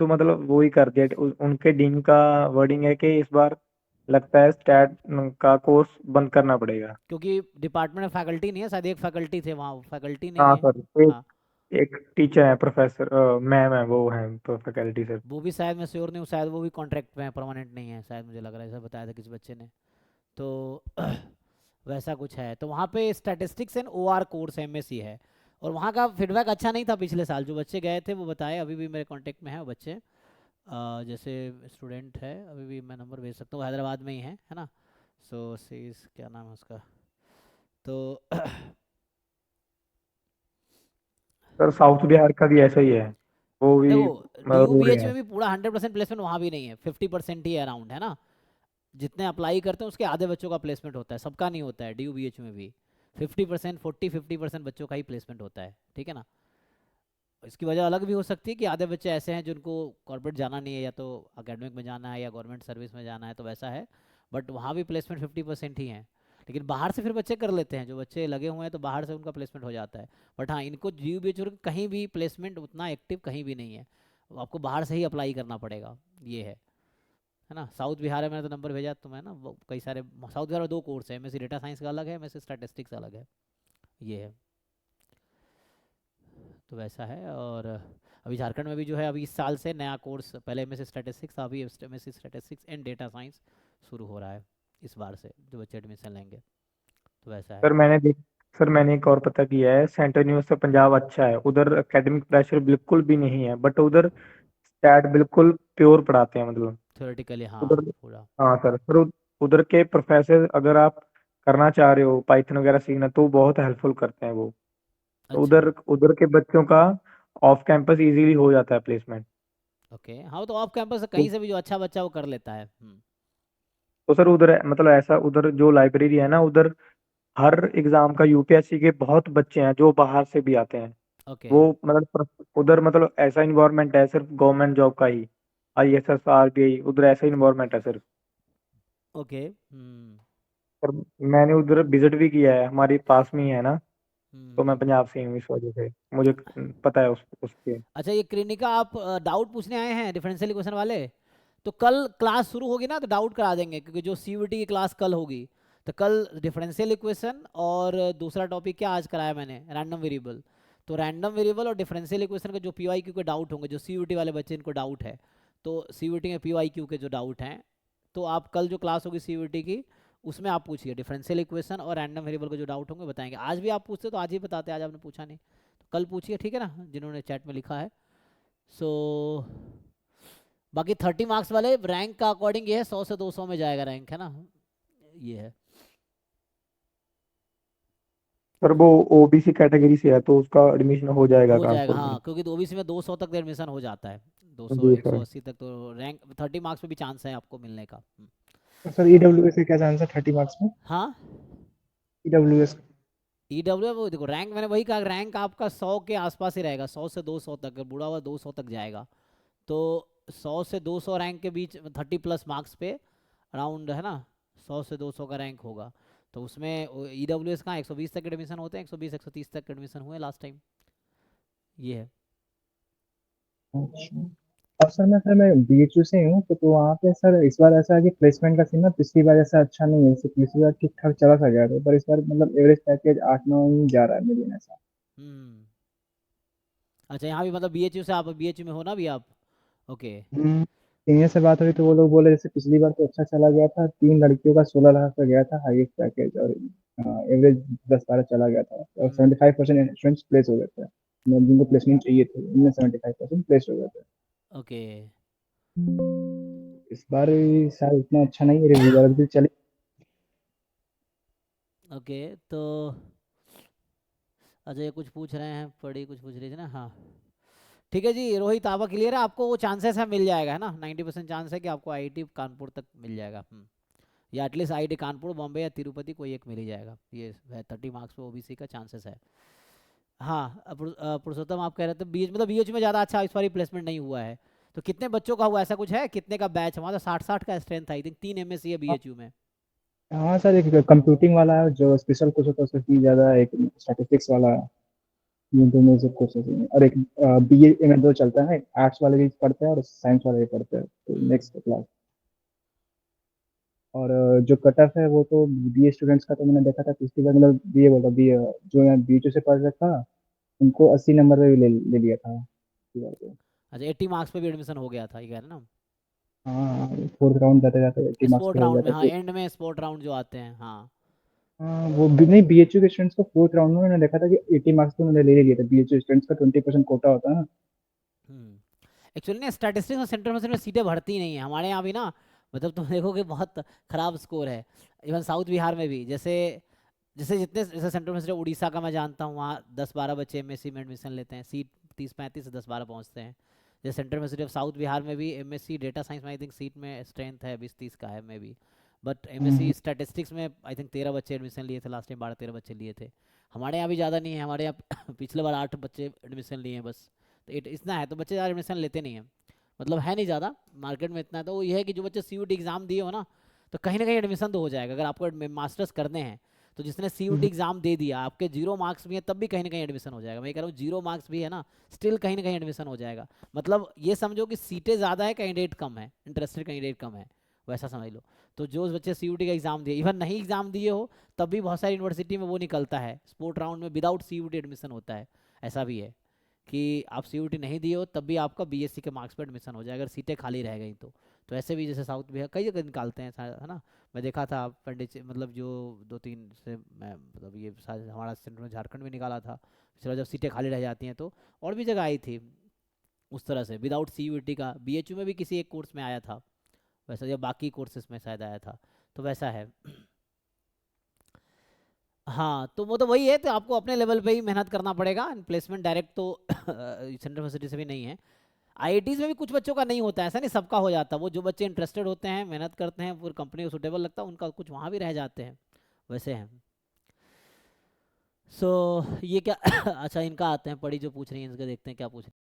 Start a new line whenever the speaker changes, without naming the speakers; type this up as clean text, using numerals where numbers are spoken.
तो मतलब वो ही कर दिया कि उनके डीन का वर्डिंग है कि इस बार लगता है स्टैट का कोर्स बंद करना पड़ेगा।
क्योंकि डिपार्टमेंट में फैकल्टी नहीं है, शायद एक फैकल्टी थे वहाँ, फैकल्टी नहीं
हाँ
है।
सर,
हाँ,
एक टीचर है, प्रोफेसर मैम है, वो है तो फैकल्टी सर।
वो भी शायद, मैं श्योर नहीं हूँ, शायद वो भी कॉन्ट्रैक्ट पे है, परमानेंट नहीं है शायद, मुझे लग रहा है, ऐसा बताया था किसी बच्चे ने। तो वैसा कुछ है। तो वहाँ पे statistics and OR course MSc है। और वहाँ का फीडबैक अच्छा नहीं था पिछले साल, जो बच्चे गए थे वो बताए, अभी भी मेरे कांटेक्ट में है वो बच्चे। जैसे स्टूडेंट है, अभी भी मैं नंबर भेज सकता हूँ, हैदराबाद में ही है ना। सो सीज क्या नाम है उसका। तो
सर साउथ बिहार का भी ऐसा ही है, वो भी
देखो, डी यू
रो
बी
रहे
एच
हैं।
में भी पूरा 100% प्लेसमेंट वहाँ भी नहीं है, 50% ही अराउंड है ना। जितने अप्लाई करते हैं उसके आधे बच्चों का प्लेसमेंट होता है, सबका नहीं होता है डी यू बी एच में भी। 50%, 40-50% बच्चों का ही प्लेसमेंट होता है, ठीक है ना। इसकी वजह अलग भी हो सकती है कि आधे बच्चे ऐसे हैं जिनको कॉर्पोरेट जाना नहीं है, या तो अकेडमिक में जाना है या गवर्नमेंट सर्विस में जाना है, तो वैसा है। बट वहाँ भी प्लेसमेंट 50% ही है। लेकिन बाहर से फिर बच्चे कर लेते हैं, जो बच्चे लगे हुए हैं तो बाहर से उनका प्लेसमेंट हो जाता है। बट हाँ, इनको जी यू बी एच कहीं भी प्लेसमेंट उतना एक्टिव कहीं भी नहीं है। आपको बाहर से ही अप्लाई करना पड़ेगा, ये है ना। साउथ बिहार में मैंने तो नंबर भेजा तुम्हें ना, वो कई सारे साउथ बिहार में दो कोर्स है, एमएससी डेटा साइंस का अलग है, एमएससी स्टैटिस्टिक्स अलग है, ये है। तो वैसा है। और अभी झारखंड में भी जो है, अभी इस साल से नया कोर्स, पहले एमएससी स्टैटिस्टिक्स था, अभी MSc statistics and data science शुरू हो रहा है इस बार से, जो बच्चे एडमिशन लेंगे। तो वैसा है।
सर मैंने देख सर मैंने एक और पता किया है, सेंट्रल यूनिवर्सिटी पंजाब अच्छा है, उधर एकेडमिक प्रेशर बिल्कुल भी नहीं है, बट उधर स्टैट बिल्कुल प्योर पढ़ाते हैं मतलब।
थ्योरेटिकली हाँ,
उधर
पूरा।
हाँ सर, उधर के प्रोफेसर अगर आप करना चाह रहे हो पाइथन वगैरह सीखना, तो बहुत हेल्पफुल करते हैं वो। तो
अच्छा।
उधर उधर के बच्चों का ऑफ कैंपस इजीली हो जाता है प्लेसमेंट।
ओके, हाँ, तो ऑफ कैंपस
तो,
कहीं से भी जो अच्छा बच्चा वो कर लेता है।
तो सर उधर मतलब ऐसा, उधर जो लाइब्रेरी है ना, उधर हर एग्जाम का यूपीएससी के बहुत बच्चे हैं जो बाहर से भी आते हैं।
ओके।
वो मतलब उधर मतलब ऐसा इन्वायरमेंट है सिर्फ गवर्नमेंट जॉब का ही, आईएएस आरबीआई, उधर ऐसा इन्वायरमेंट है सिर्फ।
ओके।
पर मैंने उधर विजिट भी किया है, हमारे पास में ही है ना। तो मैं
हम्म।
पंजाब से हूँ, इस वजह से मुझे पता है उसके।
अच्छा, ये क्लिनिका आप डाउट पूछने आए हैं डिफरेंशियल इक्वेशन वाले, तो कल क्लास शुरू होगी ना तो डाउट करा देंगे, क्योंकि जो सीयूटी की क्लास कल होगी। तो कल डिफरेंशियल इक्वेशन और दूसरा टॉपिक क्या आज कराया मैंने, रैंडम वेरिएबल। तो रैंडम वेरिएबल और डिफरेंशियल इक्वेशन के जो पीवाईक्यू के डाउट होंगे, जो सीयूटी वाले बच्चे इनको डाउट है, तो सीयूटी में पीवाईक्यू के जो डाउट हैं, तो आप कल जो क्लास होगी सीयूटी की, उसमें आप पूछिए डिफरेंशियल इक्वेशन और रैंडम वेरिएबल के जो डाउट होंगे बताएंगे। आज भी आप पूछते तो आज ही बताते, आज आपने पूछा नहीं तो कल पूछिए, ठीक है ना, जिन्होंने चैट में लिखा है। सो बाकी 30 मार्क्स वाले रैंक का अकॉर्डिंग ये है, 100 से 200 में जाएगा रैंक, है ना, ये है।
पर वो ओबीसी कैटेगरी से है, तो उसका एडमिशन हो जाएगा
हो जाएगा
ट्रांसपोर्ट में।
हाँ, क्योंकि ओबीसी में 200 तक एडमिशन हो जाता है। 200,
जी
एक सौ
सर।
अस्सी तक तो रैंक, 30 मार्क्स में भी चांस है आपको मिलने का।
तो सर ईडब्ल्यूएस का क्या चांस है 30 मार्क्स में?
हाँ,
ईडब्ल्यूएस।
ईडब्ल्यू वो देखो, रैंक मैंने वही कहा, रैंक आपका 100 के आसपास ही रहेगा, 100 से 200 तक, अगर बुढ़ा हुआ 200 तक जाएगा। तो 100 से 200 रैंक के बीच 30+ मार्क्स पे अराउंड, है ना, 100 से 200 का रैंक होगा। तो उसमें ईडब्ल्यू एस कहाँ 120 तक एडमिशन होते हैं, 120-130 तक एडमिशन हुए लास्ट टाइम, ये है।
अच्छा। अब सर मैं बीएचयू से हूँ, तो वहाँ पे सर इस बार ऐसा है कि प्लेसमेंट का सीन ना पिछली बार ऐसा अच्छा नहीं है, जैसे पिछली बार ठीक ठाक चला सा गया था, पर इस बार मतलब एवरेज पैकेज 8-9 ही जा रहा है मिलियन ऐसा।
हम्म। अच्छा, यहाँ भी मतलब बीएचयू से, आप बीएचयू में हो ना अभी आप। ओके।
सीनियर से बात हुई तो वो लोग बोले जैसे पिछली बार तो अच्छा चला गया था, 3 लड़कियों का 16 लाख का गया था हाईएस्ट पैकेज, और एवरेज 10-12 चला गया था, और
हम्म।
75% स्टूडेंट्स प्लेस हो गए थे, मतलब जिनको प्लेसमेंट चाहिए थे उनमें 75% प्लेस हो गए थे।
ओके।
इस बार शायद उतना अच्छा नहीं है, रिजल्ट भी चले।
ओके। तो अच्छा, ये कुछ पूछ रहे हैं, पढ़ी कुछ पूछ रही थी ना, हाँ। ठीक है जी, रोहित आपका क्लियर है, आपको वो चांसेस है, मिल जाएगा, है ना, 90% चांस है कि आपको आईआईटी कानपुर तक मिल जाएगा। या एटलीस्ट आईआईटी कानपुर, बॉम्बे या तिरुपति, कोई एक मिल ही जाएगा, ये है। 30 मार्क्स पे ओबीसी का चांसेस है। हाँ, पुरुषोत्तम आप कह रहे थे बीएच, मतलब बीएच में ज़्यादा अच्छा इस बार प्लेसमेंट नहीं हुआ है। तो कितने बच्चों का हुआ, ऐसा कुछ है, कितने का बैच हमारा, 60-60 का स्ट्रेंथ आई थिंक, 3 एमएससी है बीएचयू में।
हाँ सर, एक कंप्यूटिंग वाला है जो स्पेशल कुछ होता है, उसकी फीस ज़्यादा है, एक स्टैटिस्टिक्स वाला है। ये दो मेजर कोर्सेज हैं, और एक बीए में दो चलता है, आर्ट्स वाले भी पढ़ते हैं और साइंस वाले भी पढ़ते हैं, तो नेक्स्ट क्लास। और जो कट ऑफ है वो तो बीए स्टूडेंट्स का, तो मैंने देखा था पिछली बार, मतलब बीए बोला बीए, जो मैं बीएचयू से पढ़ रहा था उनको 80 नंबर पे भी ले लिया था पिछली बार तो।
अच्छा 80 मार्क्स पे भी एडमिशन हो गया था ये कह रहे हैं ना?
हाँ, फोर्थ राउंड जाते जाते 80 मार्क्स
स्पोर्ट
पे हो
राउंड
गया
में,
था
हाँ
तो।
एंड में स्पोर्ट राउंड जो आते हैं, हाँ।
हाँ, वो भी नहीं, बीएचयू के स्टूडेंट्स को फोर्थ राउंड में मैंने देखा था कि 80 मार्क्स तो उन्होंने ले लिया था, बीएचयू स्टूडेंट्स का 20% कोटा होता है ना।
एक्चुअली ना स्टैटिस्टिक्स और सेंट्रल यूनिवर्सिटी में सीटें भरती नहीं है हमारे यहाँ भी ना। मतलब तुम देखोगे बहुत खराब स्कोर है। इवन साउथ बिहार में भी, जैसे जैसे जितने, जैसे सेंट्रल यूनिवर्सिटी उड़ीसा का मैं जानता हूँ, वहाँ 10-12 बच्चे एमएससी में एडमिशन लेते हैं, सीट 30-35 से 10-12 पहुँचते हैं। जैसे central university of south Bihar में भी एमएससी डेटा साइंस में आई थिंक सीट में स्ट्रेंथ है 20-30 का है may be. But MSc statistics में आई थिंक 13 बच्चे एडमिशन लिए थे लास्ट टाइम, 12-13 बच्चे लिए थे। हमारे यहाँ भी ज़्यादा नहीं है, हमारे यहाँ पिछले बार 8 बच्चे एडमिशन लिए हैं बस। तो इतना है, तो बच्चे ज़्यादा एडमिशन लेते नहीं हैं, मतलब है नहीं ज़्यादा मार्केट में इतना है। तो वो ये है कि जो बच्चे सीयूटी एग्ज़ाम दिए हो ना, तो कहीं ना कहीं एडमिशन तो हो जाएगा। अगर आपको मास्टर्स करने हैं तो जिसने सीयूटी एग्ज़ाम दे दिया, आपके 0 मार्क्स भी है तब भी कहीं ना कहीं एडमिशन हो जाएगा। मैं कह रहा हूँ 0 मार्क्स भी है ना, स्टिल कहीं ना कहीं एडमिशन हो जाएगा। मतलब ये समझो कि सीटें ज़्यादा है, कैंडिडेट कम है, इंटरेस्टेड कैंडिडेट कम है, वैसा समझ लो। तो जो बच्चे सीयूटी का एग्ज़ाम दिए, इवन नहीं एग्ज़ाम दिए हो, तब भी बहुत सारी यूनिवर्सिटी में वो निकलता है, स्पोर्ट राउंड में विदाउट सीयूटी एडमिशन होता है। ऐसा भी है कि आप सीयूटी नहीं दिए हो तब भी आपका बीएससी के मार्क्स पर एडमिशन हो जाएगा, अगर सीटें खाली रह गई तो ऐसे भी जैसे साउथ बिहार कई जगह निकालते हैं है ना। मैं देखा था पंडित मतलब जो 2-3 से मैं मतलब ये हमारा सेंटर में झारखंड में निकाला था, पिछला जब सीटें खाली रह जाती हैं तो। और भी जगह आई थी उस तरह से विदाउट सीयूटी का, बीएचयू में भी किसी एक कोर्स में आया था वैसा, या बाकी कोर्सेज में शायद आया था, तो वैसा है। हाँ तो वो तो वही है, तो आपको अपने लेवल पे ही मेहनत करना पड़ेगा। प्लेसमेंट डायरेक्ट तो सेंट्रल यूनिवर्सिटी से भी नहीं है। आईआईटीज में भी कुछ बच्चों का नहीं होता है, ऐसा नहीं सबका हो जाता। वो जो बच्चे इंटरेस्टेड होते हैं, मेहनत करते हैं, फिर कंपनी को सुटेबल लगता है, उनका कुछ वहाँ भी रह जाते हैं, वैसे हैं। सो ये क्या अच्छा इनका आते हैं, पढ़ी जो पूछ रही है इनका देखते हैं क्या पूछ रही है।